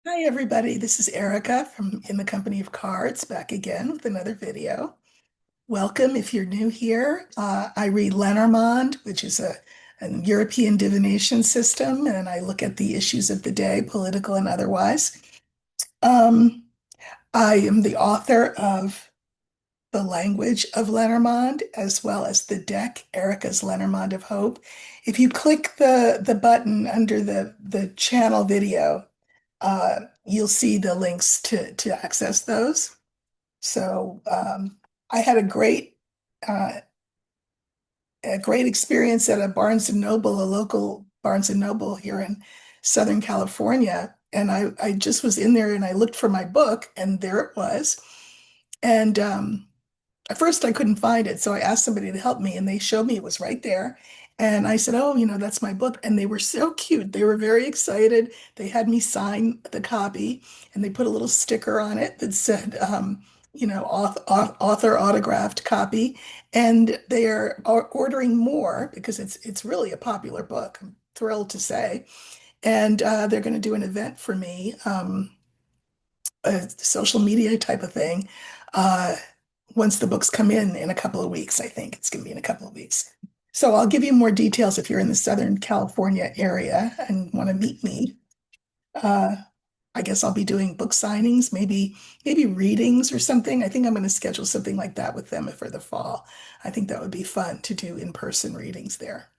Hi, everybody. This is Erica from In the Company of Cards, back again with another video. Welcome if you're new here. I read Lenormand, which is an European divination system, and I look at the issues of the day, political and otherwise. Um, I am the author of The Language of Lenormand, as well as the deck, Erica's Lenormand of Hope. If you click the button under the channel video, you'll see the links to access those. So I had uh, a great experience at a Barnes and Noble, a local Barnes and Noble here in Southern California. And I just was in there and I looked for my book, and there it was. And at first I couldn't find it, so I asked somebody to help me, and they showed me it was right there. And I said, "Oh, that's my book." And they were so cute. They were very excited. They had me sign the copy, and they put a little sticker on it that said, author autographed copy. And they are ordering more because it's really a popular book. I'm thrilled to say. And they're going to do an event for me. A social media type of thing. Uh, Once the books come in a couple of weeks, I think it's going to be in a couple of weeks. So I'll give you more details if you're in the Southern California area and want to meet me. Uh, I guess I'll be doing book signings, maybe readings or something. I think I'm going to schedule something like that with them for the fall. I think that would be fun to do in-person readings there.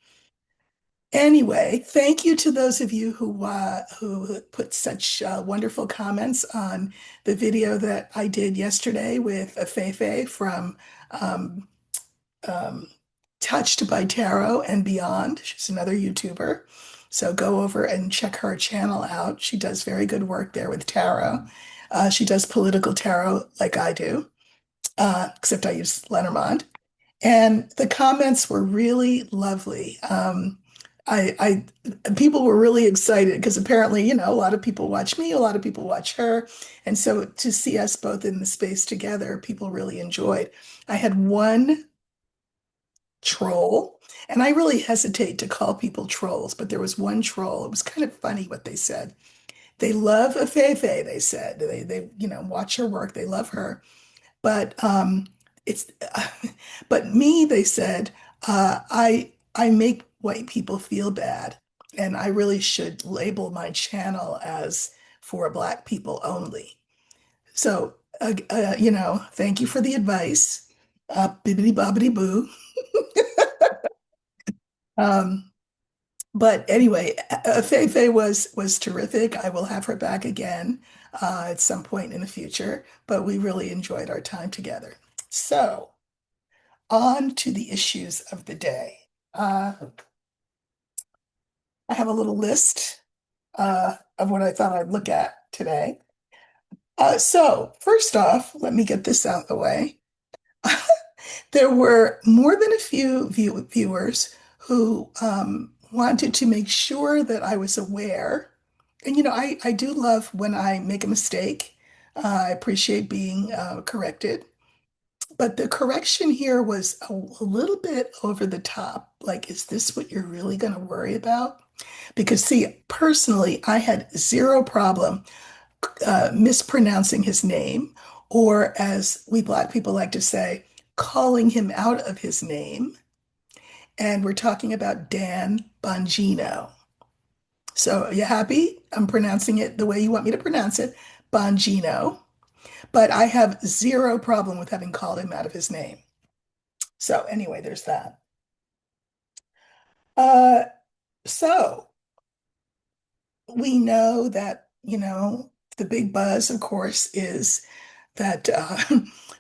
Anyway, thank you to those of you who put such wonderful comments on the video that I did yesterday with Afefe from um, um, Touched by Tarot and Beyond. She's another YouTuber. So go over and check her channel out. She does very good work there with tarot. She does political tarot like I do, except I use Lenormand. And the comments were really lovely. People were really excited because apparently, a lot of people watch me, a lot of people watch her. And so to see us both in the space together, people really enjoyed. I had one troll, and I really hesitate to call people trolls, but there was one troll. It was kind of funny what they said. They love Afefe, they said. They watch her work, they love her. But it's but me, they said, I make white people feel bad, and I really should label my channel as for Black people only. So thank you for the advice. Bibbidi bobbidi boo. Um, but anyway, Feifei was terrific. I will have her back again at some point in the future, but we really enjoyed our time together. So, on to the issues of the day. I have a little list of what I thought I'd look at today. So, first off, let me get this out of the way. There were more than a few viewers who wanted to make sure that I was aware. And I do love when I make a mistake. I appreciate being corrected. But the correction here was a little bit over the top. Like, is this what you're really going to worry about? Because, see, personally, I had zero problem mispronouncing his name, or as we Black people like to say, calling him out of his name. And we're talking about Dan Bongino. So, are you happy? I'm pronouncing it the way you want me to pronounce it, Bongino. But I have zero problem with having called him out of his name. So, anyway, there's that. Uh, so we know that, the big buzz, of course, is that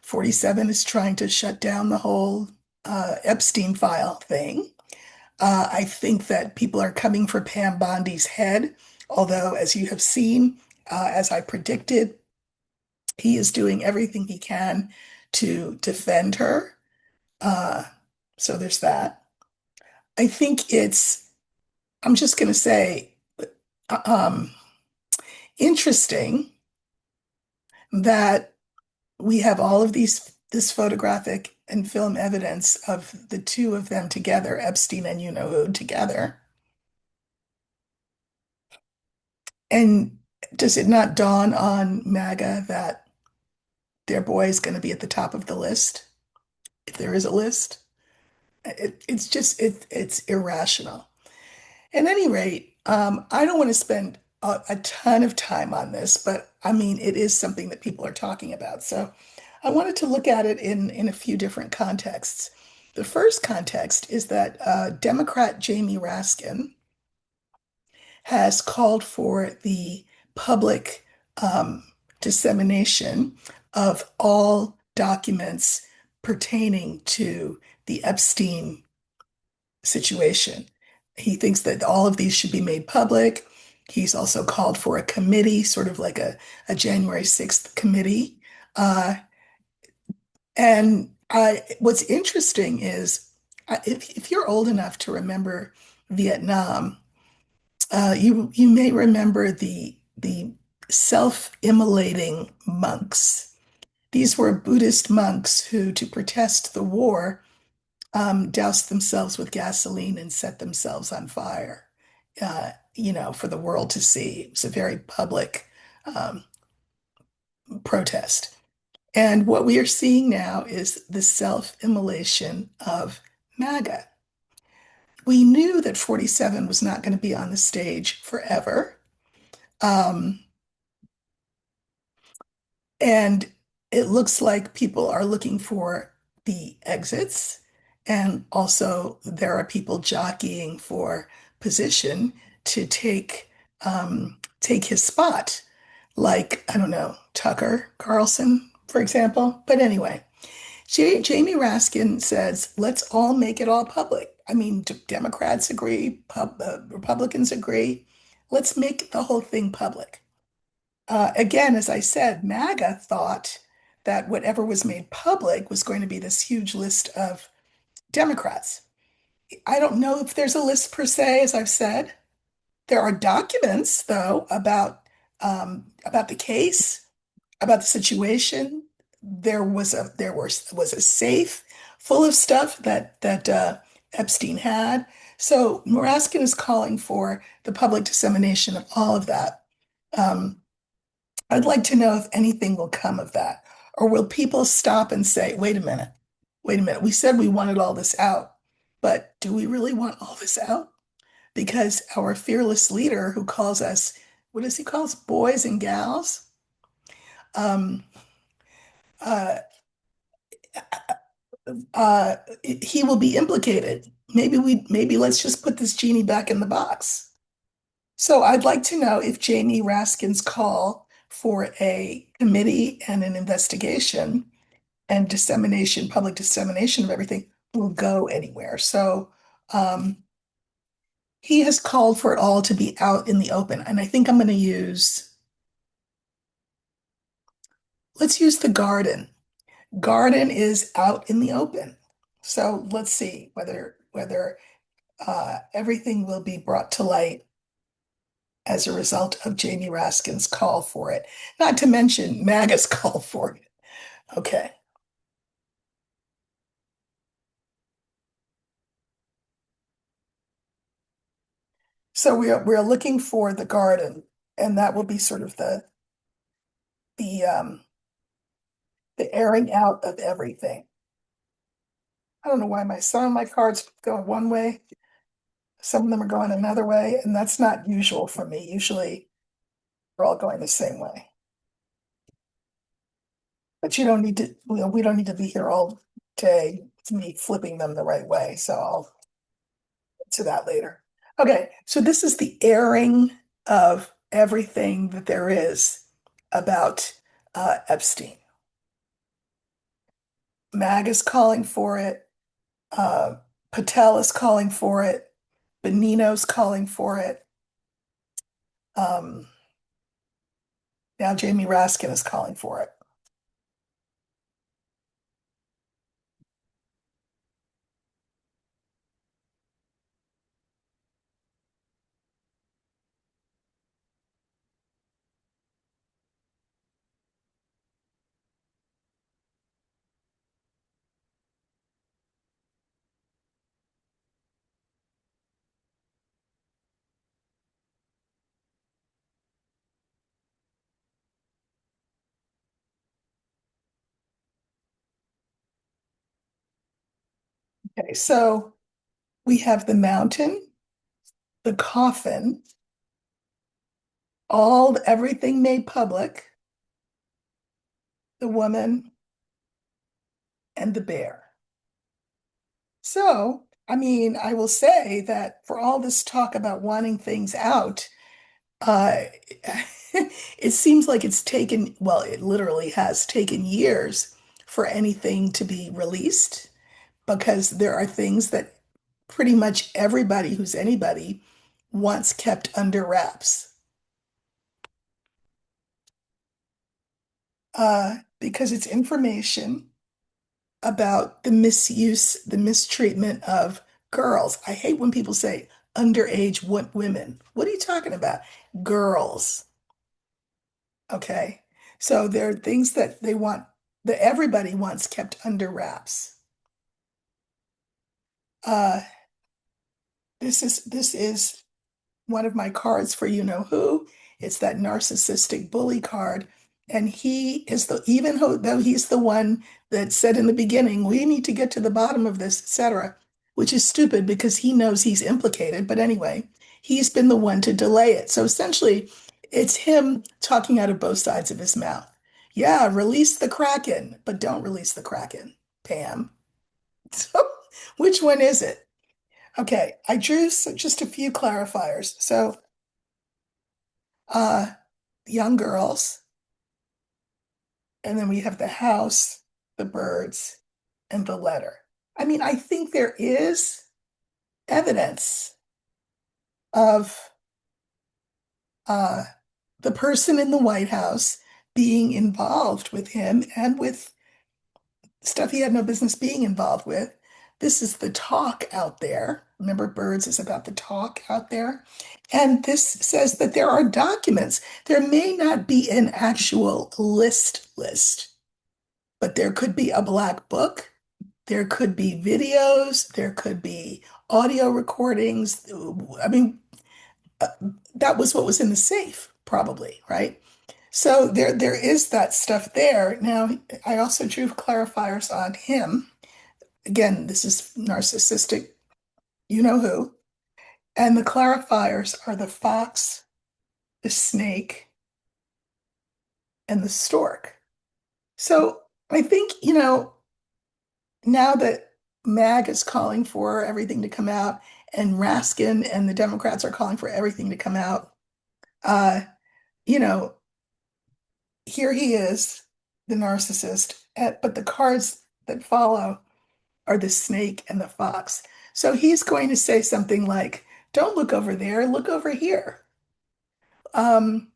47 is trying to shut down the whole Epstein file thing. I think that people are coming for Pam Bondi's head, although, as you have seen, as I predicted, he is doing everything he can to defend her. Uh, so there's that. I think I'm just going to say, um, interesting that we have all of this photographic and film evidence of the two of them together, Epstein and you know who together. And Does it not dawn on MAGA that their boy is going to be at the top of the list, if there is a list? It's just it's irrational. At any rate, I don't want to spend a ton of time on this, but I mean, it is something that people are talking about. So I wanted to look at it in a few different contexts. The first context is that Democrat Jaime Raskin has called for the public um, dissemination of all documents pertaining to the Epstein situation. He thinks that all of these should be made public. He's also called for a committee, sort of like a January 6th committee. Uh, and what's interesting is if you're old enough to remember Vietnam, you may remember the self-immolating monks. These were Buddhist monks who, to protest the war, doused themselves with gasoline and set themselves on fire, for the world to see. It was a very public um, protest. And what we are seeing now is the self-immolation of MAGA. We knew that 47 was not going to be on the stage forever. Um, And it looks like people are looking for the exits. And also, there are people jockeying for position to take his spot, like, I don't know, Tucker Carlson, for example. But anyway, Jamie Raskin says, let's all make it all public. I mean, Democrats agree, Republicans agree. Let's make the whole thing public. Again, as I said, MAGA thought that whatever was made public was going to be this huge list of Democrats. I don't know if there's a list per se, as I've said. There are documents, though, about the case, about the situation. There was a safe full of stuff that Epstein had. So Raskin is calling for the public dissemination of all of that. Um, I'd like to know if anything will come of that. Or will people stop and say, wait a minute, we said we wanted all this out, but do we really want all this out? Because our fearless leader, who calls us, what does he call us, boys and gals? Um, uh, he will be implicated. Maybe let's just put this genie back in the box. So I'd like to know if Jamie Raskin's call for a committee and an investigation and dissemination, public dissemination of everything will go anywhere. So he has called for it all to be out in the open. And I think I'm going to let's use the garden. Garden is out in the open. So let's see whether everything will be brought to light as a result of Jamie Raskin's call for it. Not to mention MAGA's call for it. Okay. So we're looking for the garden, and that will be sort of the the airing out of everything. I don't know why some of my cards go one way, some of them are going another way, and that's not usual for me. Usually we're all going the same way. But you don't need to, we don't need to be here all day to me flipping them the right way. So I'll get to that later. Okay, so this is the airing of everything that there is about Epstein. Mag is calling for it. Uh, Patel is calling for it. Benino's calling for it. Um, Now Jamie Raskin is calling for it. Okay, so we have the mountain, the coffin, everything made public, the woman, and the bear. So, I mean, I will say that for all this talk about wanting things out, uh, it seems like it's taken, well, it literally has taken years for anything to be released because there are things that pretty much everybody who's anybody wants kept under wraps. Because it's information about the misuse, the mistreatment of girls. I hate when people say underage women. What are you talking about? Girls. Okay. So there are things that they want, that everybody wants kept under wraps. Uh, this is one of my cards for you know who. It's that narcissistic bully card. And he is even though he's the one that said in the beginning, we need to get to the bottom of this, etc., which is stupid because he knows he's implicated. But anyway, he's been the one to delay it. So essentially, it's him talking out of both sides of his mouth. Yeah, release the Kraken, but don't release the Kraken, Pam. So, which one is it? Okay, I drew just a few clarifiers. So, uh, young girls, and then we have the house, the birds, and the letter. I mean, I think there is evidence of uh, the person in the White House being involved with him and with stuff he had no business being involved with. This is the talk out there. Remember, Birds is about the talk out there. And this says that there are documents. There may not be an actual list, but there could be a black book. There could be videos. There could be audio recordings. I mean, uh, that was what was in the safe, probably, right? So there is that stuff there. Now, I also drew clarifiers on him. Again, this is narcissistic, you know who. And the clarifiers are the fox, the snake, and the stork. So I think, now that MAG is calling for everything to come out, and Raskin and the Democrats are calling for everything to come out, uh, you know, here he is, the narcissist, but the cards that follow are the snake and the fox. So he's going to say something like, don't look over there, look over here. Um,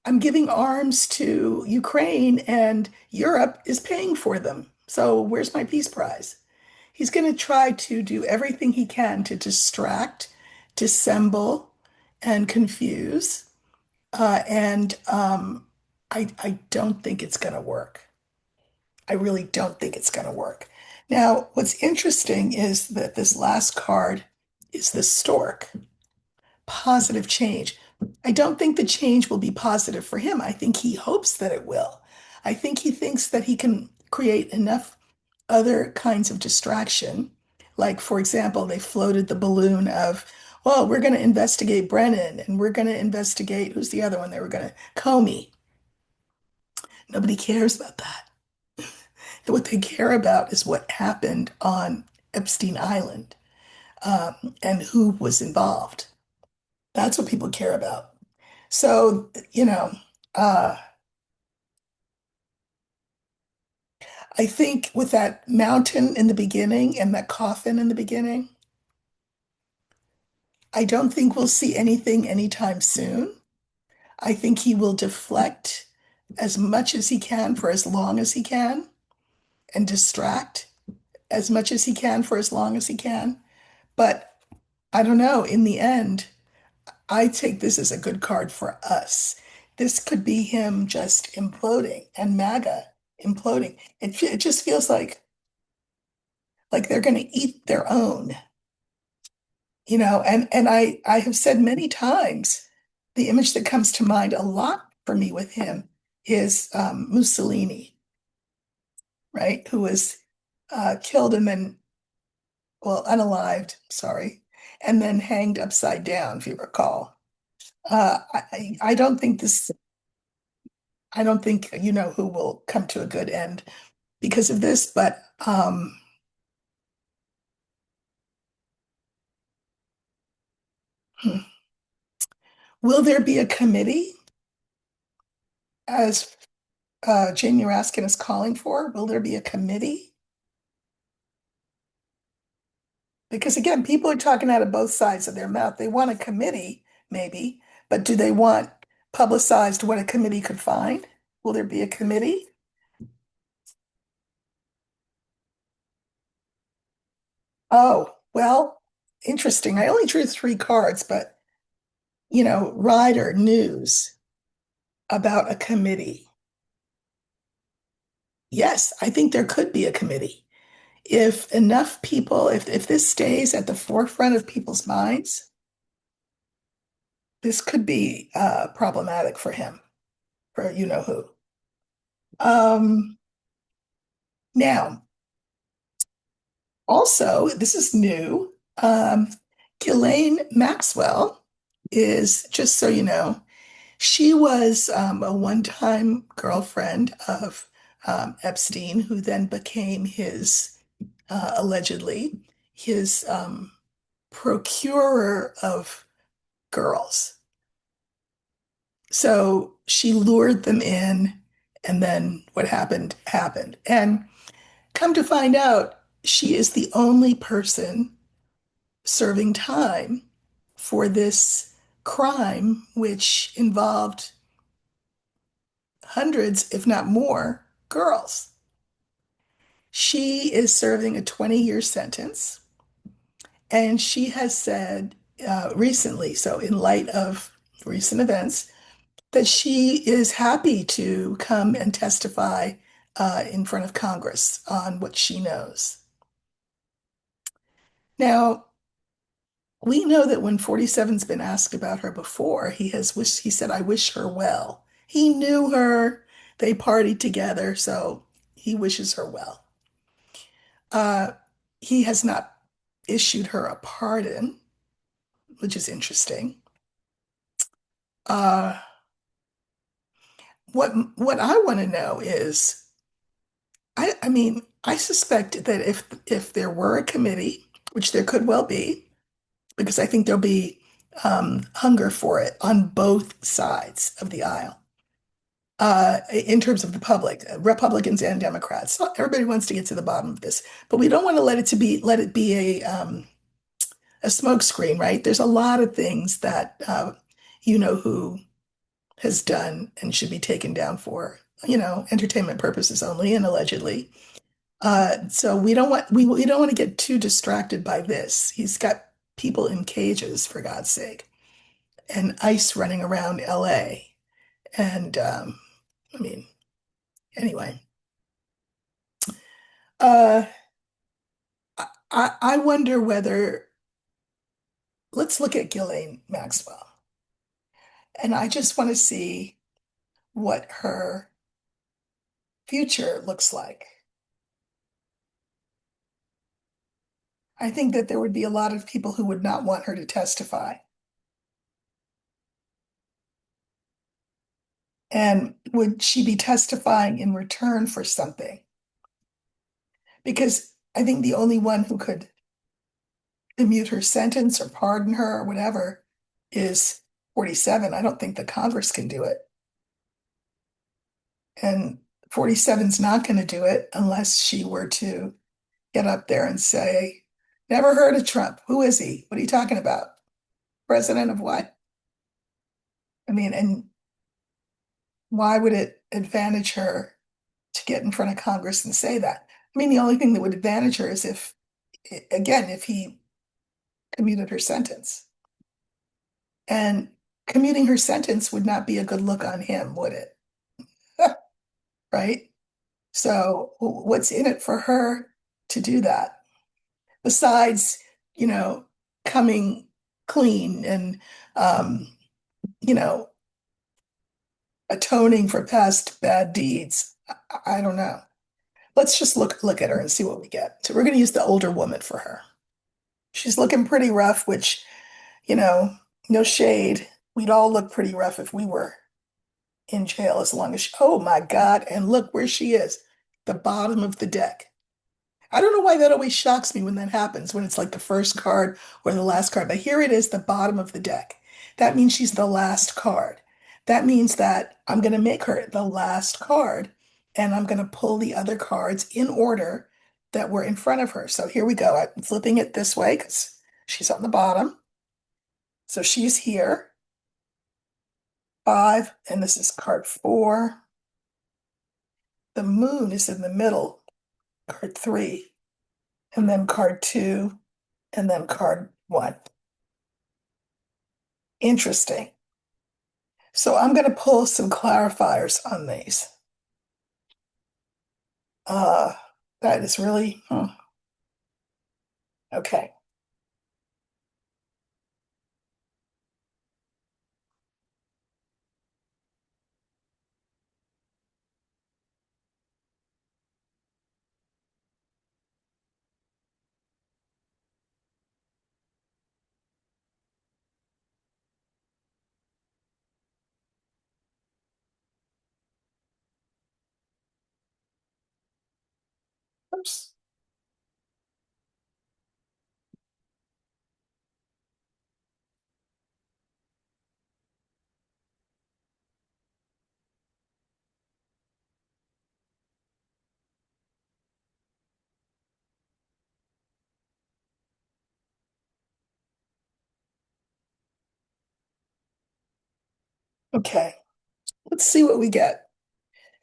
I'm giving arms to Ukraine and Europe is paying for them. So where's my peace prize? He's going to try to do everything he can to distract, dissemble, and confuse. And I don't think it's going to work. I really don't think it's going to work. Now, what's interesting is that this last card is the stork, positive change. I don't think the change will be positive for him. I think he hopes that it will. I think he thinks that he can create enough other kinds of distraction. Like, for example, they floated the balloon of, well, we're going to investigate Brennan and we're going to investigate, who's the other one? They were going to Comey. Nobody cares about that. What they care about is what happened on Epstein Island, and who was involved. That's what people care about. So, uh, I think with that mountain in the beginning and that coffin in the beginning, I don't think we'll see anything anytime soon. I think he will deflect as much as he can for as long as he can and distract as much as he can for as long as he can. But I don't know, in the end, I take this as a good card for us. This could be him just imploding and MAGA imploding. It just feels like they're going to eat their own, and I have said many times the image that comes to mind a lot for me with him is Mussolini, right? Who was killed and then well, unalived, sorry, and then hanged upside down, if you recall. I don't think I don't think you know who will come to a good end because of this, but hmm. Will there be a committee as Jaime Raskin is calling for? Will there be a committee? Because again, people are talking out of both sides of their mouth. They want a committee, maybe, but do they want publicized what a committee could find? Will there be a committee? Oh, well, interesting. I only drew three cards, but Ryder news about a committee. Yes, I think there could be a committee. If enough people, if this stays at the forefront of people's minds, this could be problematic for him, for you know who. Um, Now, also, this is new. Ghislaine Maxwell is, just so you know, she was a one-time girlfriend of Epstein, who then became his, allegedly, his procurer of girls. So she lured them in, and then what happened happened. And come to find out, she is the only person serving time for this crime, which involved hundreds, if not more, girls. She is serving a 20-year sentence, and she has said recently, so in light of recent events, that she is happy to come and testify in front of Congress on what she knows. Now, we know that when 47's been asked about her before, he said, I wish her well. He knew her, they partied together, so he wishes her well. Uh, he has not issued her a pardon, which is interesting. Uh, what I want to know is, I mean, I suspect that if there were a committee, which there could well be, because I think there'll be hunger for it on both sides of the aisle. In terms of the public, Republicans and Democrats. So everybody wants to get to the bottom of this, but we don't want to let it be a smokescreen, right? There's a lot of things that you know who has done and should be taken down for, entertainment purposes only and allegedly. So we don't want to get too distracted by this. He's got people in cages, for God's sake, and ICE running around LA. And I mean, anyway, uh, I wonder whether let's look at Ghislaine Maxwell, and I just want to see what her future looks like. I think that there would be a lot of people who would not want her to testify. And would she be testifying in return for something? Because I think the only one who could commute her sentence or pardon her or whatever is 47. I don't think the Congress can do it. And 47's not going to do it unless she were to get up there and say, never heard of Trump. Who is he? What are you talking about? President of what? I mean, and why would it advantage her to get in front of Congress and say that? I mean, the only thing that would advantage her is if, again, if he commuted her sentence. And commuting her sentence would not be a good look on him, would it? Right? So, what's in it for her to do that? Besides, you know, coming clean and, um, you know, atoning for past bad deeds. I don't know. Let's just look at her and see what we get. So we're going to use the older woman for her. She's looking pretty rough, which, you know, no shade. We'd all look pretty rough if we were in jail as long as oh my God. And look where she is, the bottom of the deck. I don't know why that always shocks me when that happens, when it's like the first card or the last card. But here it is, the bottom of the deck. That means she's the last card. That means that I'm going to make her the last card and I'm going to pull the other cards in order that were in front of her. So here we go. I'm flipping it this way because she's on the bottom. So she's here, five, and this is card four. The moon is in the middle, card three, and then card two, and then card one. Interesting. So I'm going to pull some clarifiers on these. Uh, that is really, okay. Oops. Okay, let's see what we get.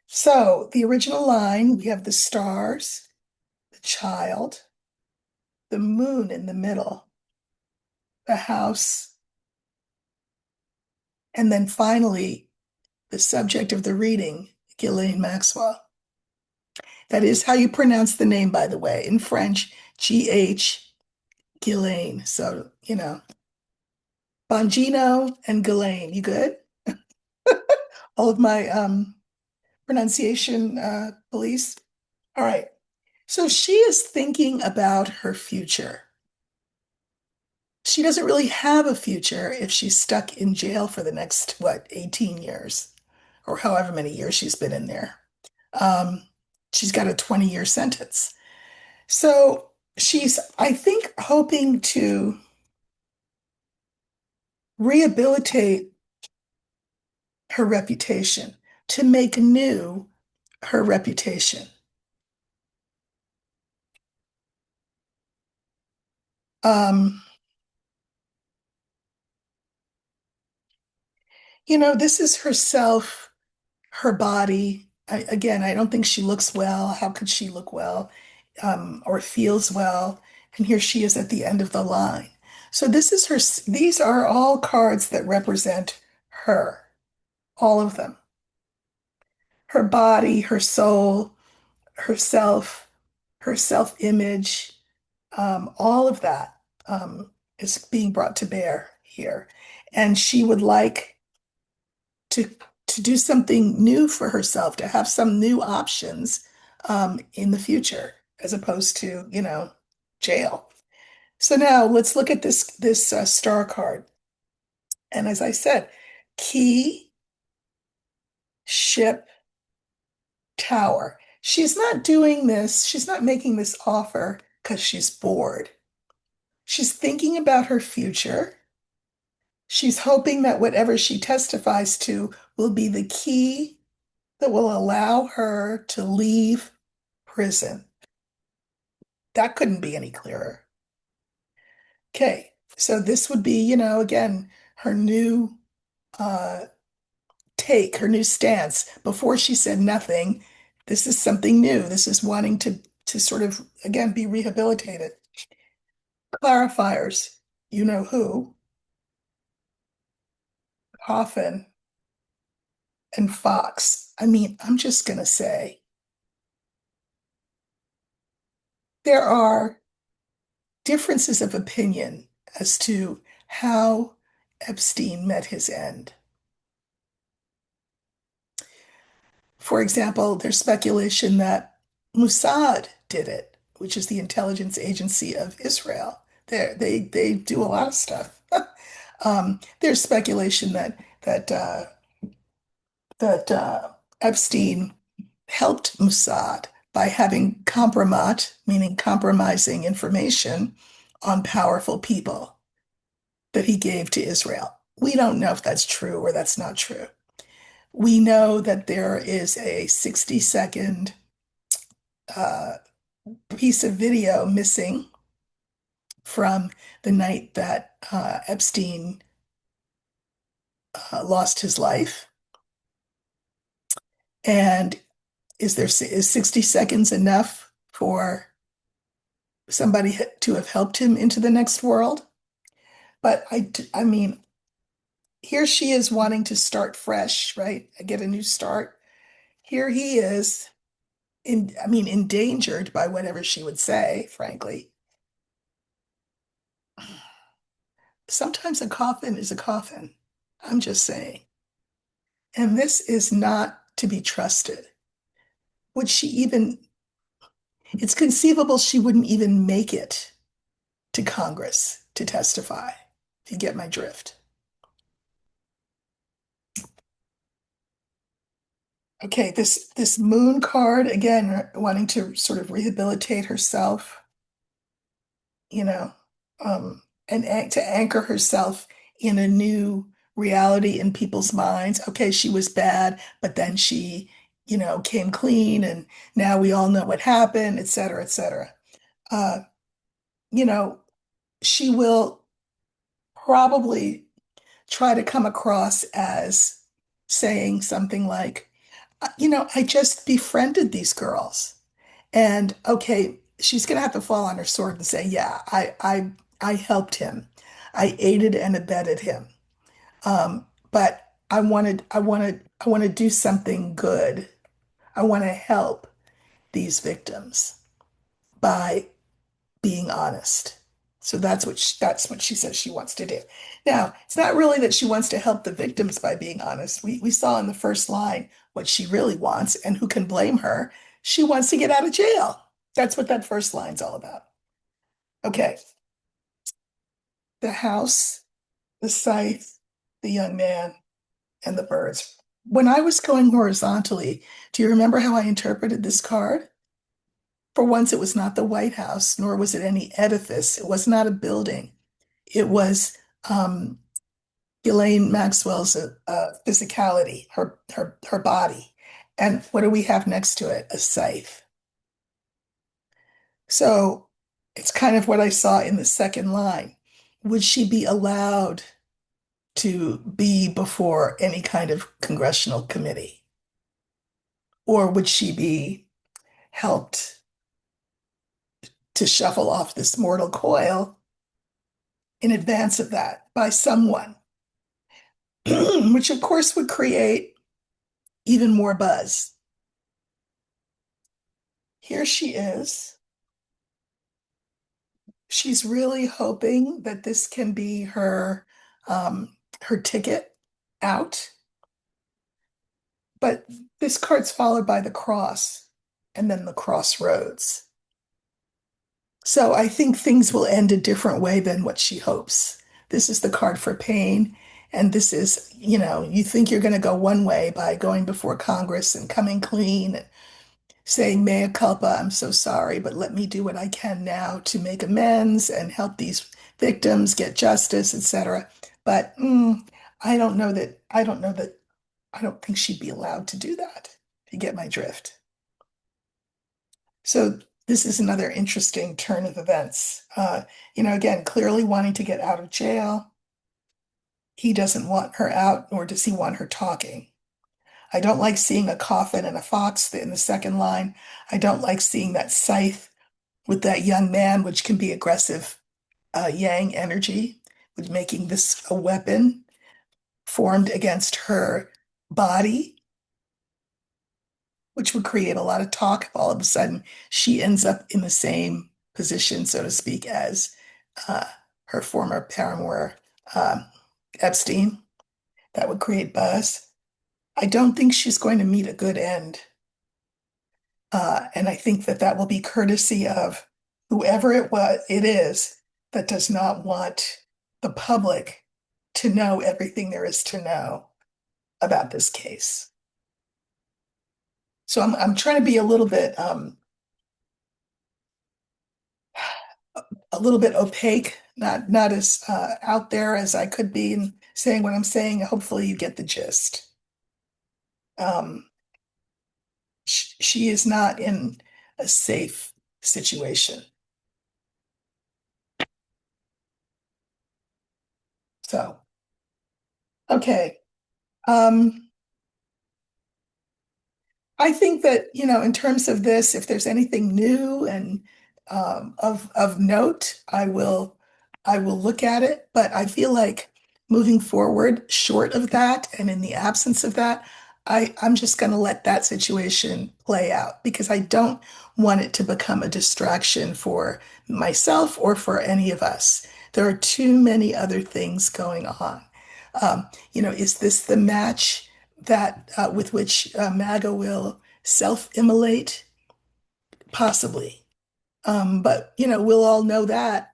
So the original line, we have the stars, the child, the moon in the middle, the house, and then finally the subject of the reading, Ghislaine Maxwell. That is how you pronounce the name, by the way, in French, G-H, Ghislaine. So, Bongino and Ghislaine. You good? All of my pronunciation police. All right. So she is thinking about her future. She doesn't really have a future if she's stuck in jail for the next, what, 18 years or however many years she's been in there. Um, she's got a 20-year sentence. So she's, I think, hoping to rehabilitate her reputation, to make new her reputation. Um, this is herself, her body. Again, I don't think she looks well. How could she look well, or feels well? And here she is at the end of the line. So this is her, these are all cards that represent her, all of them. Her body, her soul, herself, her self-image, all of that is being brought to bear here. And she would like to to do something new for herself, to have some new options in the future, as opposed to, jail. So now let's look at this star card. And as I said, key, ship, tower. She's not doing this, she's not making this offer because she's bored. She's thinking about her future. She's hoping that whatever she testifies to will be the key that will allow her to leave prison. That couldn't be any clearer. Okay, so this would be, again, her new uh, take, her new stance. Before she said nothing, this is something new. This is wanting to sort of, again, be rehabilitated. Clarifiers, you know who, Coffin, and Fox. I mean, I'm just going to say there are differences of opinion as to how Epstein met his end. For example, there's speculation that Mossad did it, which is the intelligence agency of Israel. They do a lot of stuff. There's speculation that Epstein helped Mossad by having compromat, meaning compromising information on powerful people that he gave to Israel. We don't know if that's true or that's not true. We know that there is a 60-second uh, piece of video missing from the night that Epstein lost his life. And is 60 seconds enough for somebody to have helped him into the next world? But I mean, here she is wanting to start fresh, right? Get a new start. Here he is I mean, endangered by whatever she would say, frankly. Sometimes a coffin is a coffin. I'm just saying. And this is not to be trusted. Would she even, it's conceivable she wouldn't even make it to Congress to testify, if you get my drift. Okay, this moon card, again, wanting to sort of rehabilitate herself, you know, and to anchor herself in a new reality in people's minds. Okay, she was bad, but then she, came clean, and now we all know what happened, et cetera, et cetera. Uh, you know, she will probably try to come across as saying something like, I just befriended these girls. And okay, she's gonna have to fall on her sword and say, yeah, I helped him. I aided and abetted him. But I want to do something good. I want to help these victims by being honest. So that's what she says she wants to do. Now, it's not really that she wants to help the victims by being honest. We saw in the first line what she really wants, and who can blame her? She wants to get out of jail. That's what that first line's all about. Okay, the house, the scythe, the young man, and the birds. When I was going horizontally, do you remember how I interpreted this card? For once, it was not the White House, nor was it any edifice. It was not a building. It was um, Ghislaine Maxwell's physicality, her body. And what do we have next to it? A scythe. So it's kind of what I saw in the second line. Would she be allowed to be before any kind of congressional committee? Or would she be helped to shuffle off this mortal coil in advance of that by someone, which of course would create even more buzz? Here she is. She's really hoping that this can be her ticket out. But this card's followed by the cross and then the crossroads. So I think things will end a different way than what she hopes. This is the card for pain. And this is, you think you're going to go one way by going before Congress and coming clean and saying, mea culpa, I'm so sorry, but let me do what I can now to make amends and help these victims get justice, etc. But I don't think she'd be allowed to do that, if you get my drift. So this is another interesting turn of events. Again, clearly wanting to get out of jail. He doesn't want her out, nor does he want her talking. I don't like seeing a coffin and a fox in the second line. I don't like seeing that scythe with that young man, which can be aggressive yang energy, with making this a weapon formed against her body, which would create a lot of talk if all of a sudden she ends up in the same position, so to speak, as uh, her former paramour, um, Epstein. That would create buzz. I don't think she's going to meet a good end. And I think that will be courtesy of whoever it is that does not want the public to know everything there is to know about this case. So I'm trying to be a little bit opaque, not as out there as I could be in saying what I'm saying. Hopefully, you get the gist. Um, she is not in a safe situation. So, okay. Um, I think that, in terms of this, if there's anything new and of note, I will look at it. But I feel like moving forward, short of that, and in the absence of that, I'm just going to let that situation play out because I don't want it to become a distraction for myself or for any of us. There are too many other things going on. Is this the match that with which MAGA will self-immolate? Possibly. But we'll all know that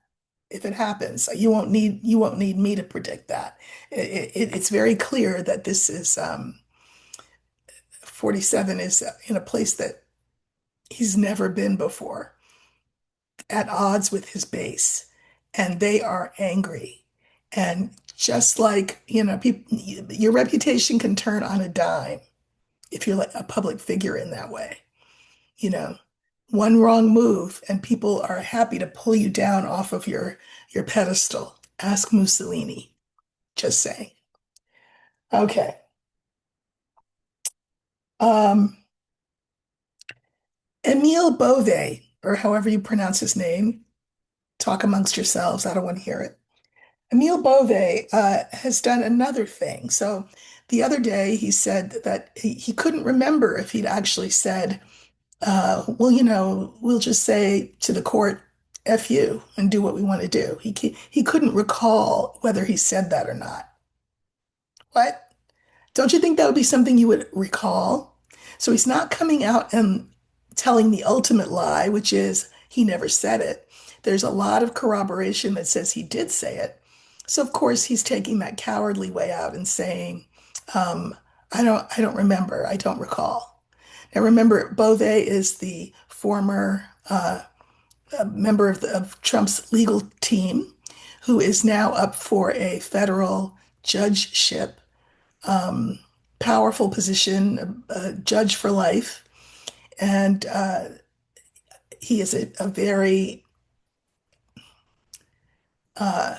if it happens. You won't need me to predict that. It's very clear that this is 47 is in a place that he's never been before, at odds with his base, and they are angry. And just like, people, your reputation can turn on a dime if you're like a public figure in that way. You know, one wrong move and people are happy to pull you down off of your pedestal. Ask Mussolini. Just saying. Okay. Um, Emile Bove, or however you pronounce his name, talk amongst yourselves. I don't want to hear it. Emile Bove has done another thing. So the other day he said that he couldn't remember if he'd actually said, well, we'll just say to the court, F you and do what we want to do. He couldn't recall whether he said that or not. What? Don't you think that would be something you would recall? So he's not coming out and telling the ultimate lie, which is he never said it. There's a lot of corroboration that says he did say it. So of course he's taking that cowardly way out and saying, um, I don't remember. I don't recall. Now remember, Bove is the former member of Trump's legal team who is now up for a federal judgeship, um, powerful position, a judge for life. And he is a very, uh,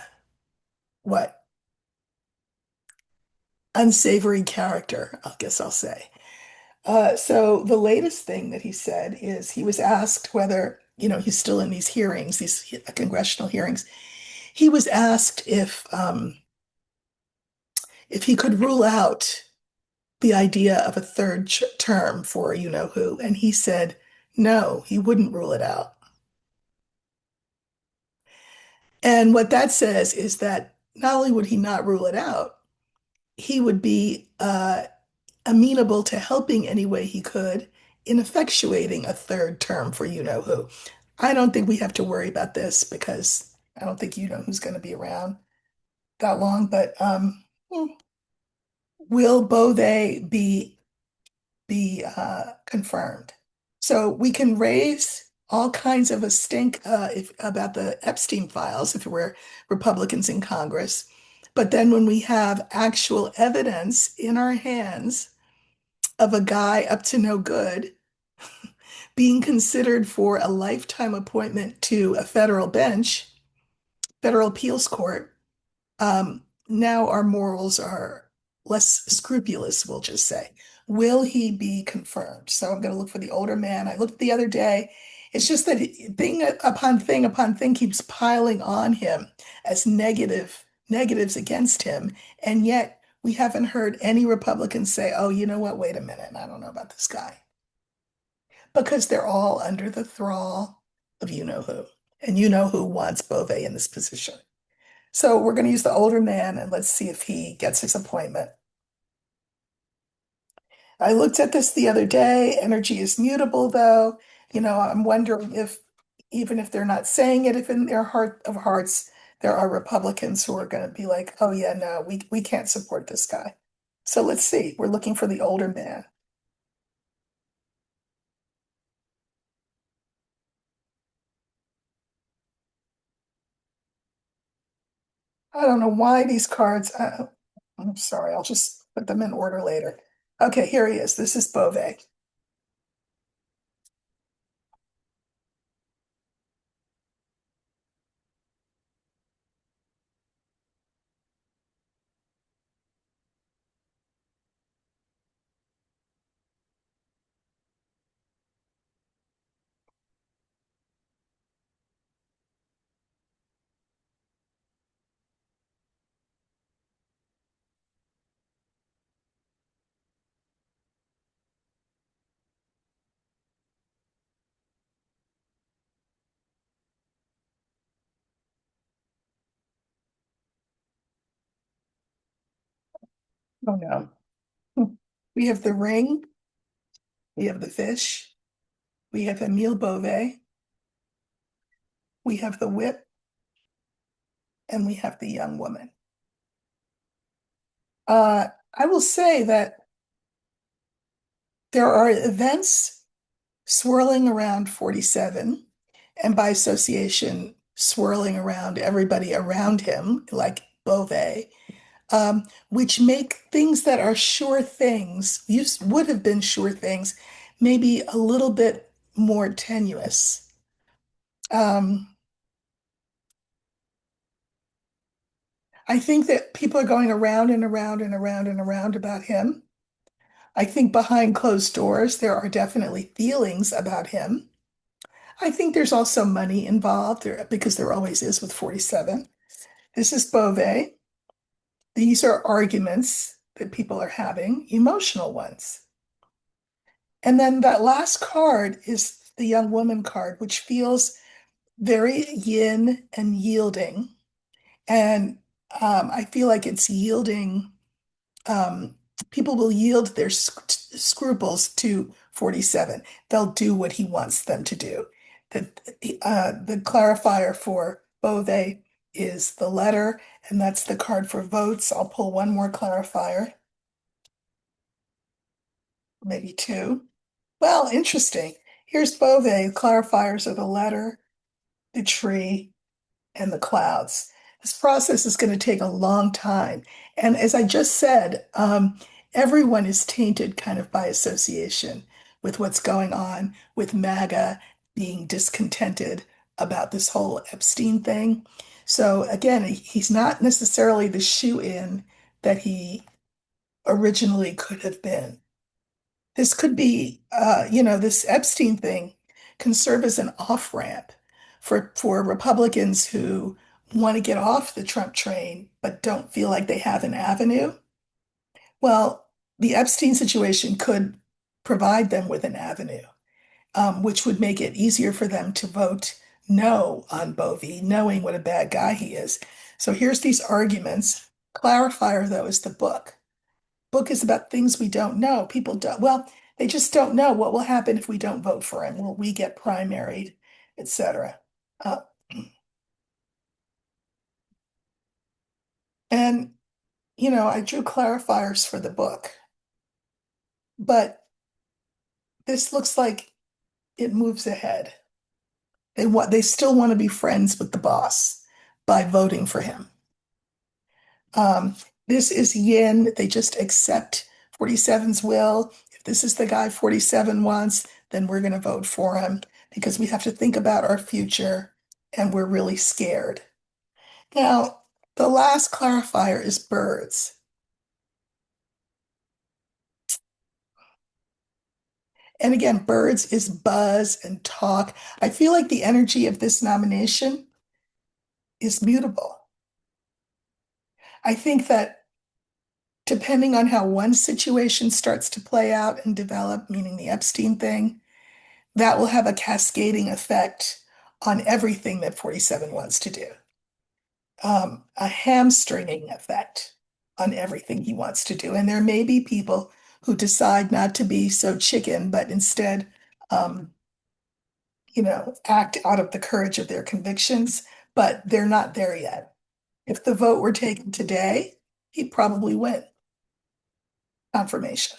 what, unsavory character, I guess I'll say. So the latest thing that he said is he was asked whether, he's still in these hearings, these congressional hearings. He was asked if he could rule out the idea of a third term for you know who, and he said no, he wouldn't rule it out. And what that says is that not only would he not rule it out, he would be amenable to helping any way he could in effectuating a third term for you know who. I don't think we have to worry about this because I don't think you know who's going to be around that long, but will Bode be confirmed? So we can raise all kinds of a stink about the Epstein files if we're Republicans in Congress. But then when we have actual evidence in our hands of a guy up to no good being considered for a lifetime appointment to a federal bench, federal appeals court, now our morals are less scrupulous, we'll just say. Will he be confirmed? So I'm going to look for the older man. I looked the other day. It's just that thing upon thing keeps piling on him as negatives against him. And yet we haven't heard any Republicans say, oh, you know what? Wait a minute. I don't know about this guy. Because they're all under the thrall of you know who. And you know who wants Bove in this position. So we're going to use the older man and let's see if he gets his appointment. I looked at this the other day. Energy is mutable, though. I'm wondering if even if they're not saying it, if in their heart of hearts, there are Republicans who are going to be like, oh yeah, no, we can't support this guy. So let's see. We're looking for the older man. I don't know why these cards. I'm sorry. I'll just put them in order later. Okay, here he is. This is Bove. Oh no. We have the ring, we have the fish, we have Emile Bove, we have the whip, and we have the young woman. I will say that there are events swirling around 47, and by association, swirling around everybody around him, like Bove, which make things that are sure things, would have been sure things, maybe a little bit more tenuous. Um, I think that people are going around and around and around and around about him. I think behind closed doors, there are definitely feelings about him. I think there's also money involved there because there always is with 47. This is Bove. These are arguments that people are having, emotional ones. And then that last card is the young woman card, which feels very yin and yielding. And I feel like it's yielding. Um, People will yield their scruples to 47. They'll do what he wants them to do. The clarifier for Bove is the letter, and that's the card for votes. I'll pull one more clarifier, maybe two. Well, interesting. Here's Bove. Clarifiers are the letter, the tree, and the clouds. This process is going to take a long time. And as I just said, everyone is tainted kind of by association with what's going on with MAGA being discontented about this whole Epstein thing. So again, he's not necessarily the shoe-in that he originally could have been. This could be, this Epstein thing can serve as an off-ramp for Republicans who want to get off the Trump train but don't feel like they have an avenue. Well, the Epstein situation could provide them with an avenue, which would make it easier for them to vote no on Bove, knowing what a bad guy he is. So here's these arguments. Clarifier, though, is the book is about things we don't know. People don't, well, they just don't know what will happen if we don't vote for him. Will we get primaried, etc. Uh, and, I drew clarifiers for the book, but this looks like it moves ahead. They still want to be friends with the boss by voting for him. Um, this is yin. They just accept 47's will. If this is the guy 47 wants, then we're going to vote for him because we have to think about our future and we're really scared. Now, the last clarifier is birds. And again, birds is buzz and talk. I feel like the energy of this nomination is mutable. I think that depending on how one situation starts to play out and develop, meaning the Epstein thing, that will have a cascading effect on everything that 47 wants to do. A hamstringing effect on everything he wants to do. And there may be people who decide not to be so chicken, but instead um, act out of the courage of their convictions, but they're not there yet. If the vote were taken today, he'd probably win confirmation.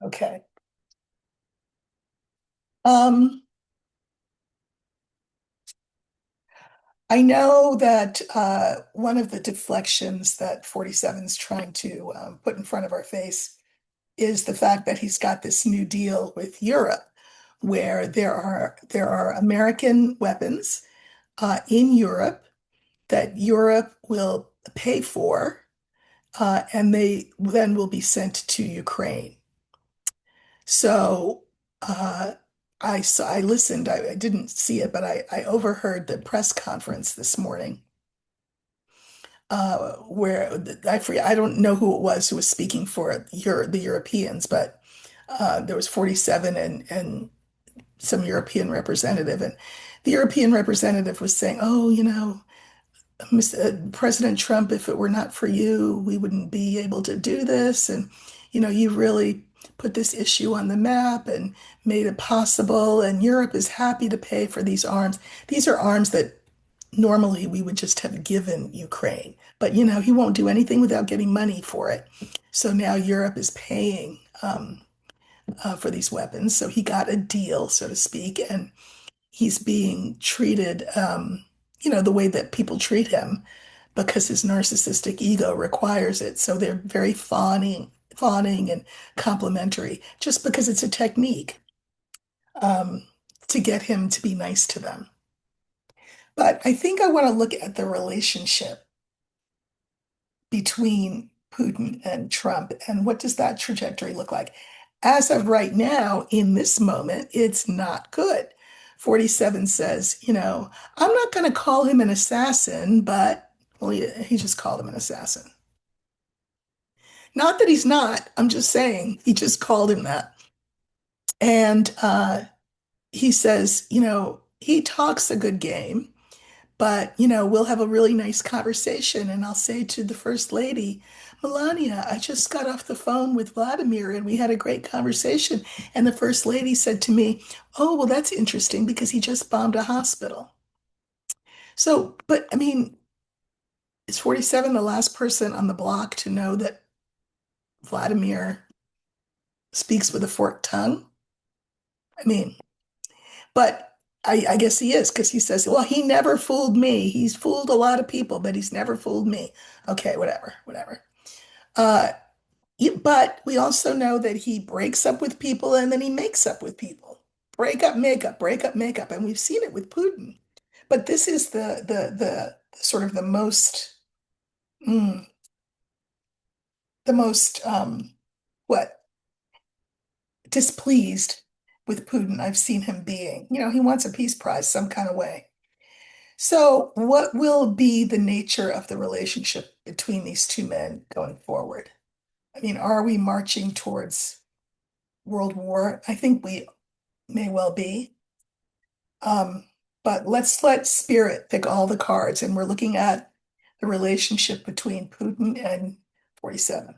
Okay. Um, I know that one of the deflections that 47 is trying to put in front of our face is the fact that he's got this new deal with Europe, where there are American weapons in Europe that Europe will pay for, and they then will be sent to Ukraine. So I listened. I didn't see it, but I overheard the press conference this morning where I don't know who it was who was speaking for the Europeans, but there was 47 and some European representative, and the European representative was saying, "Oh, President Trump, if it were not for you, we wouldn't be able to do this. And, you really put this issue on the map and made it possible. And Europe is happy to pay for these arms. These are arms that normally we would just have given Ukraine. But, he won't do anything without getting money for it. So now Europe is paying for these weapons. So he got a deal, so to speak. And he's being treated, the way that people treat him because his narcissistic ego requires it. So they're very fawning and complimentary just because it's a technique um, to get him to be nice to them. But I think I want to look at the relationship between Putin and Trump and what does that trajectory look like? As of right now, in this moment, it's not good. 47 says, I'm not going to call him an assassin, but, well, he just called him an assassin. Not that he's not, I'm just saying he just called him that. And he says, he talks a good game, but, we'll have a really nice conversation. And I'll say to the First Lady, Melania, I just got off the phone with Vladimir and we had a great conversation. And the First Lady said to me, oh, well, that's interesting because he just bombed a hospital. So, but I mean, is 47 the last person on the block to know that Vladimir speaks with a forked tongue? I mean, but I guess he is because he says, well, he never fooled me. He's fooled a lot of people, but he's never fooled me. Okay, whatever, whatever. Uh, but we also know that he breaks up with people and then he makes up with people. Break up, make up, break up, make up. And we've seen it with Putin. But this is the sort of mm, the most what displeased with Putin I've seen him being. He wants a peace prize some kind of way. So, what will be the nature of the relationship between these two men going forward? I mean, are we marching towards World War? I think we may well be. Um, but let's let spirit pick all the cards, and we're looking at the relationship between Putin and 47.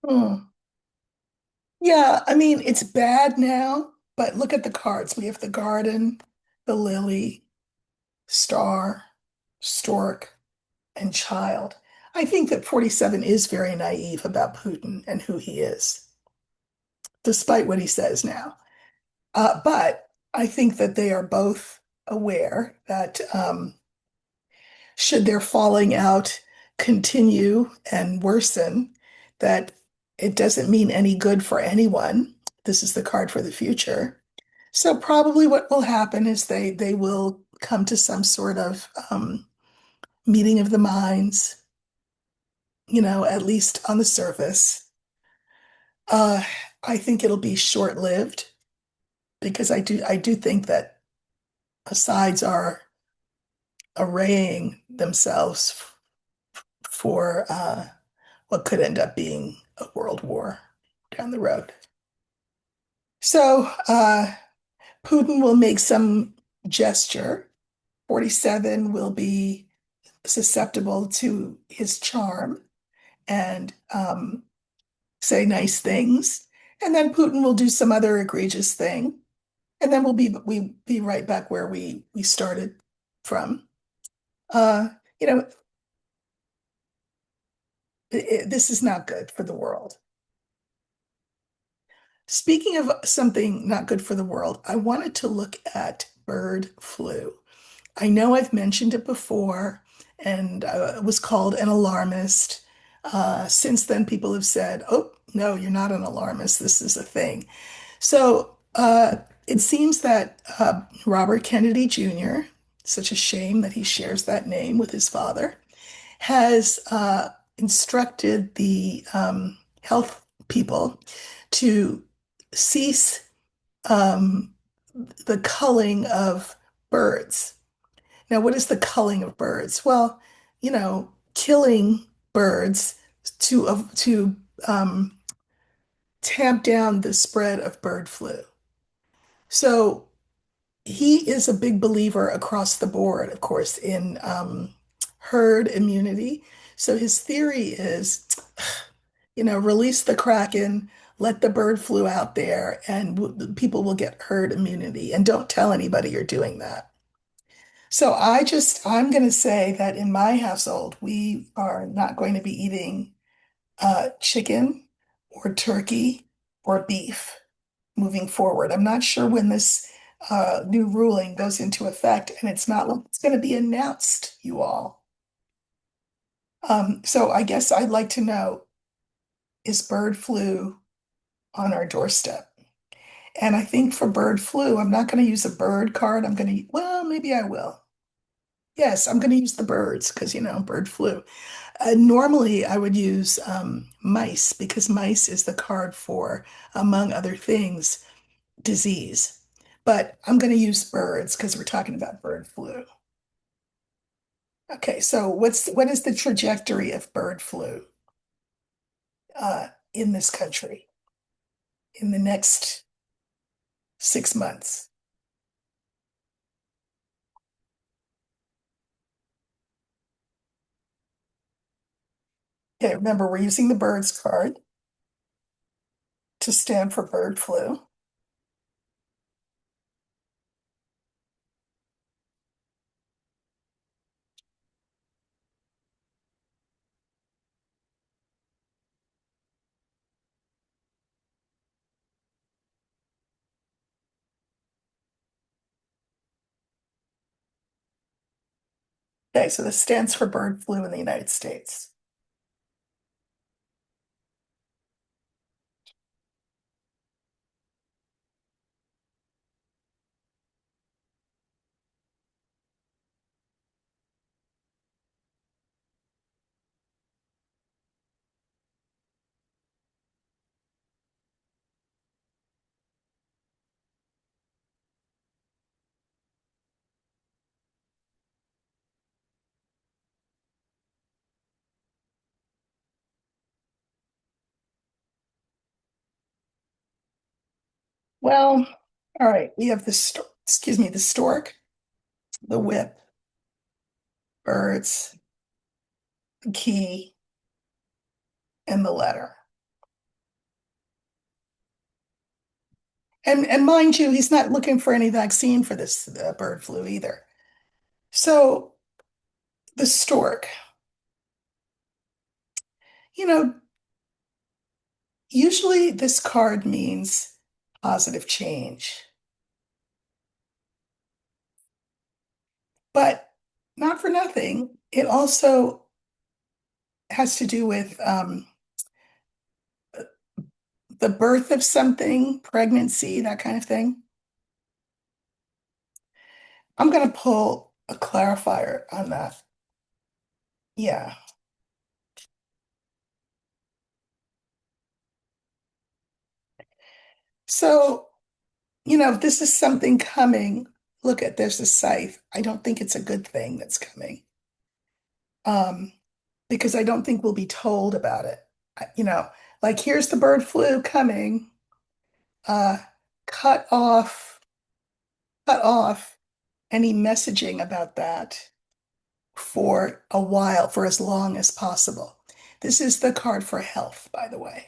Hmm. Yeah, I mean, it's bad now, but look at the cards. We have the garden, the lily, star, stork, and child. I think that 47 is very naive about Putin and who he is, despite what he says now. But I think that they are both aware that should their falling out continue and worsen, that it doesn't mean any good for anyone. This is the card for the future. So probably what will happen is they will come to some sort of meeting of the minds, at least on the surface. Uh, I think it'll be short-lived because I do think that sides are arraying themselves for what could end up being a world war down the road. So Putin will make some gesture. 47 will be susceptible to his charm and say nice things. And then Putin will do some other egregious thing. And then we be right back where we started from. Uh, you know, this is not good for the world. Speaking of something not good for the world, I wanted to look at bird flu. I know I've mentioned it before and was called an alarmist. Since then, people have said, oh, no, you're not an alarmist. This is a thing. So it seems that Robert Kennedy Jr., such a shame that he shares that name with his father, has instructed the health people to cease um, the culling of birds. Now, what is the culling of birds? Well, killing birds to tamp down the spread of bird flu. So he is a big believer across the board, of course, in herd immunity. So his theory is, release the kraken, let the bird flu out there, and people will get herd immunity. And don't tell anybody you're doing that. So I'm going to say that in my household, we are not going to be eating chicken or turkey or beef moving forward. I'm not sure when this new ruling goes into effect, and it's not like it's going to be announced, you all. So I guess I'd like to know, is bird flu on our doorstep? And I think for bird flu, I'm not going to use a bird card. Well, maybe I will. Yes, I'm going to use the birds because, bird flu. Normally, I would use mice because mice is the card for, among other things, disease. But I'm going to use birds because we're talking about bird flu. Okay, so what is the trajectory of bird flu in this country in the next 6 months? Okay, remember we're using the birds card to stand for bird flu. Okay, so this stands for bird flu in the United States. Well, all right, we have the stork, the whip, birds, the key, and the letter. And mind you, he's not looking for any vaccine for this bird flu either. So the stork, you know, usually this card means positive change, but not for nothing. It also has to do with the birth of something, pregnancy, that kind of thing. I'm going to pull a clarifier on that. Yeah. So, this is something coming. look at, there's a scythe. I don't think it's a good thing that's coming. Um, because I don't think we'll be told about it. You know, like here's the bird flu coming. Uh, cut off, cut off any messaging about that for a while, for as long as possible. This is the card for health, by the way.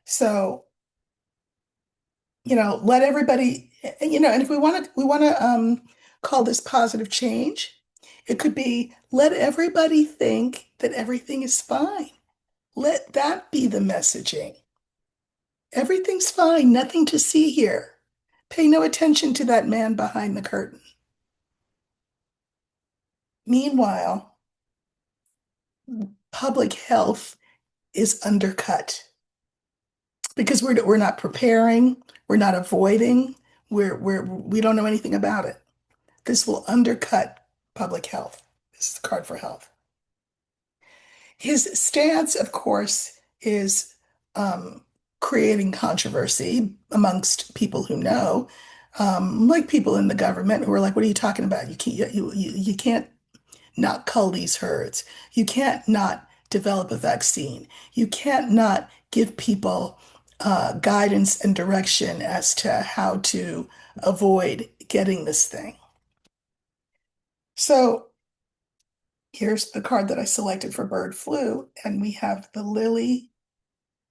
So, let everybody, and if we want to call this positive change, it could be let everybody think that everything is fine. Let that be the messaging. Everything's fine, nothing to see here. Pay no attention to that man behind the curtain. Meanwhile, public health is undercut because we're not preparing, we're not avoiding, we don't know anything about it. This will undercut public health. This is the card for health. His stance, of course, is um, creating controversy amongst people who know, like people in the government who are like, "What are you talking about? You can't not cull these herds. You can't not develop a vaccine. You can't not give people guidance and direction as to how to avoid getting this thing." So here's the card that I selected for bird flu, and we have the lily,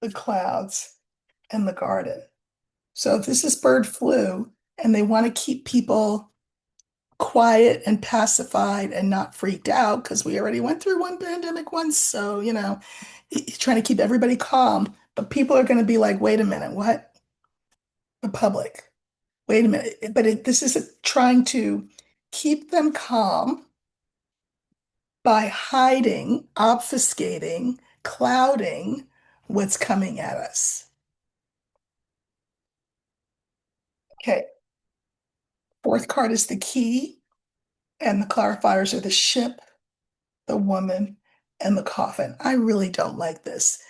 the clouds, and the garden. So if this is bird flu and they want to keep people quiet and pacified and not freaked out, because we already went through one pandemic once, so he's trying to keep everybody calm, but people are going to be like, wait a minute, what? The public, wait a minute. But this is trying to keep them calm by hiding, obfuscating, clouding what's coming at us. Okay, fourth card is the key, and the clarifiers are the ship, the woman, and the coffin. I really don't like this.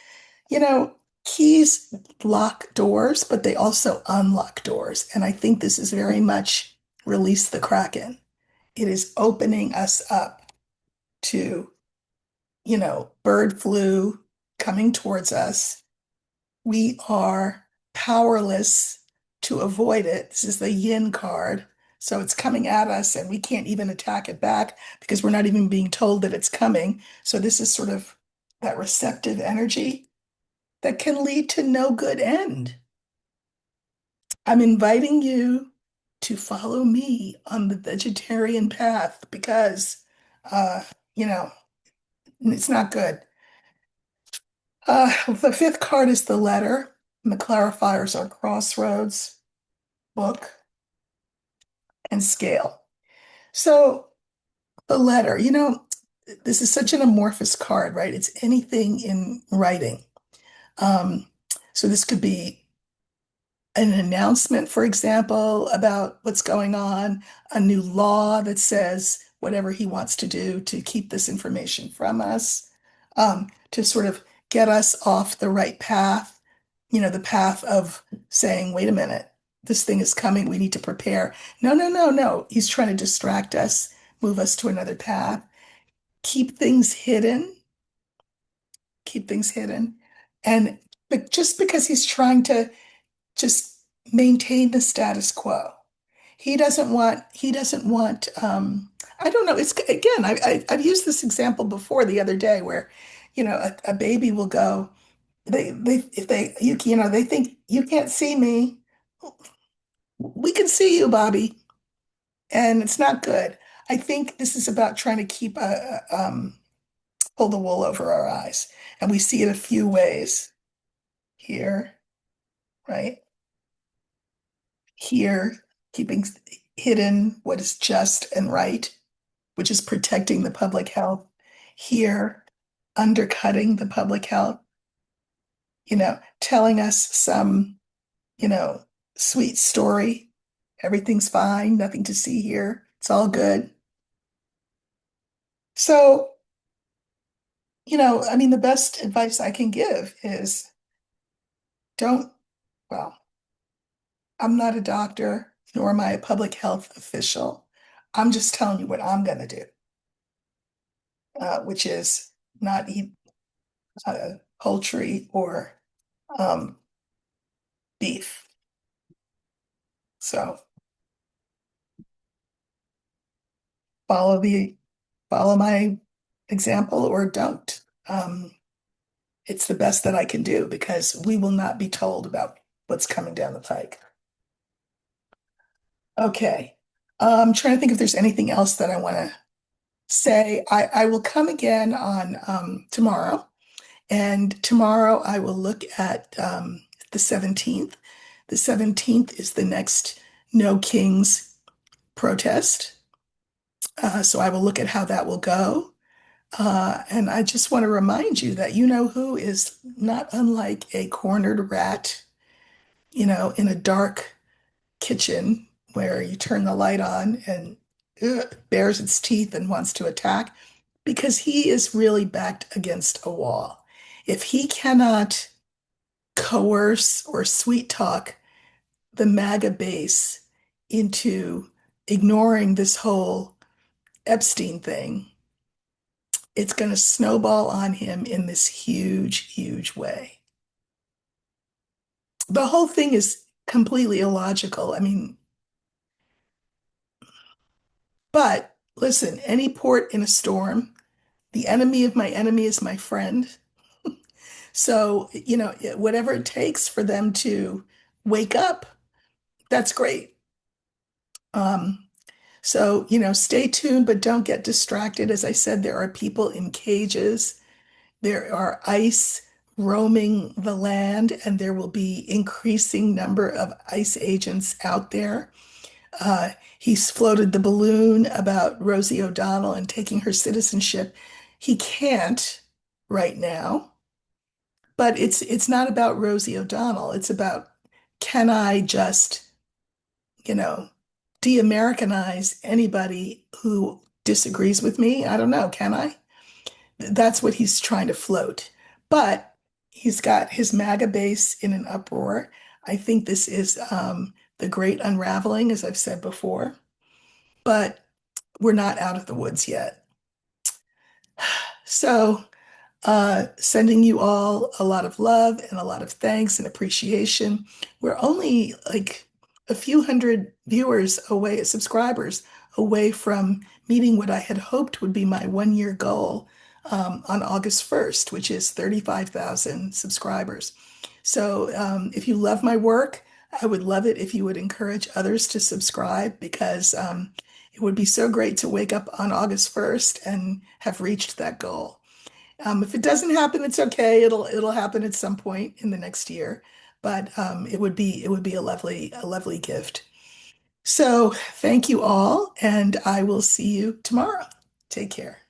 Keys lock doors, but they also unlock doors. And I think this is very much release the Kraken. It is opening us up to, bird flu coming towards us. We are powerless to avoid it. This is the yin card. So it's coming at us and we can't even attack it back because we're not even being told that it's coming. So this is sort of that receptive energy that can lead to no good end. I'm inviting you to follow me on the vegetarian path because, uh, you know, it's not good. The fifth card is the letter, and the clarifiers are crossroads, book, and scale. So the letter, this is such an amorphous card, right? It's anything in writing. Um, so this could be an announcement, for example, about what's going on, a new law that says whatever he wants to do to keep this information from us, to sort of get us off the right path, the path of saying, wait a minute, this thing is coming, we need to prepare. No, no, no, no. He's trying to distract us, move us to another path, keep things hidden, keep things hidden. And but just because he's trying to just maintain the status quo. He doesn't want, I don't know, it's again, I've used this example before the other day where, a baby will go, if they, they think you can't see me. We can see you, Bobby. And it's not good. I think this is about trying to pull the wool over our eyes. And we see it a few ways here, right? Here, keeping hidden what is just and right, which is protecting the public health. Here, undercutting the public health, telling us some, you know, sweet story. Everything's fine, nothing to see here. It's all good. So, I mean, the best advice I can give is don't, well, I'm not a doctor. nor am I a public health official. I'm just telling you what I'm going to do, which is not eat poultry or um, beef. So follow the follow my example or don't. Um, it's the best that I can do because we will not be told about what's coming down the pike. Okay. I'm trying to think if there's anything else that I want to say. I will come again on tomorrow, and tomorrow I will look at the 17th. The 17th is the next No Kings protest. So I will look at how that will go. And I just want to remind you that you know who is not unlike a cornered rat, in a dark kitchen where you turn the light on and bares its teeth and wants to attack because he is really backed against a wall. If he cannot coerce or sweet talk the MAGA base into ignoring this whole Epstein thing, it's going to snowball on him in this huge, huge way. The whole thing is completely illogical. I mean, but listen, any port in a storm, the enemy of my enemy is my friend. So, whatever it takes for them to wake up, that's great. Um, so, stay tuned, but don't get distracted. As I said, there are people in cages. There are ICE roaming the land, and there will be increasing number of ICE agents out there. He's floated the balloon about Rosie O'Donnell and taking her citizenship. He can't right now, but it's not about Rosie O'Donnell. It's about can I just, you know, de-Americanize anybody who disagrees with me? I don't know. Can I? That's what he's trying to float. But he's got his MAGA base in an uproar. I think this is the great unraveling, as I've said before, but we're not out of the woods yet. So, sending you all a lot of love and a lot of thanks and appreciation. We're only like a few hundred viewers away, subscribers away from meeting what I had hoped would be my 1 year goal on August 1st, which is 35,000 subscribers. So if you love my work, I would love it if you would encourage others to subscribe because it would be so great to wake up on August 1st and have reached that goal. If it doesn't happen, it's okay. It'll happen at some point in the next year, but it would be a lovely gift. So thank you all, and I will see you tomorrow. Take care.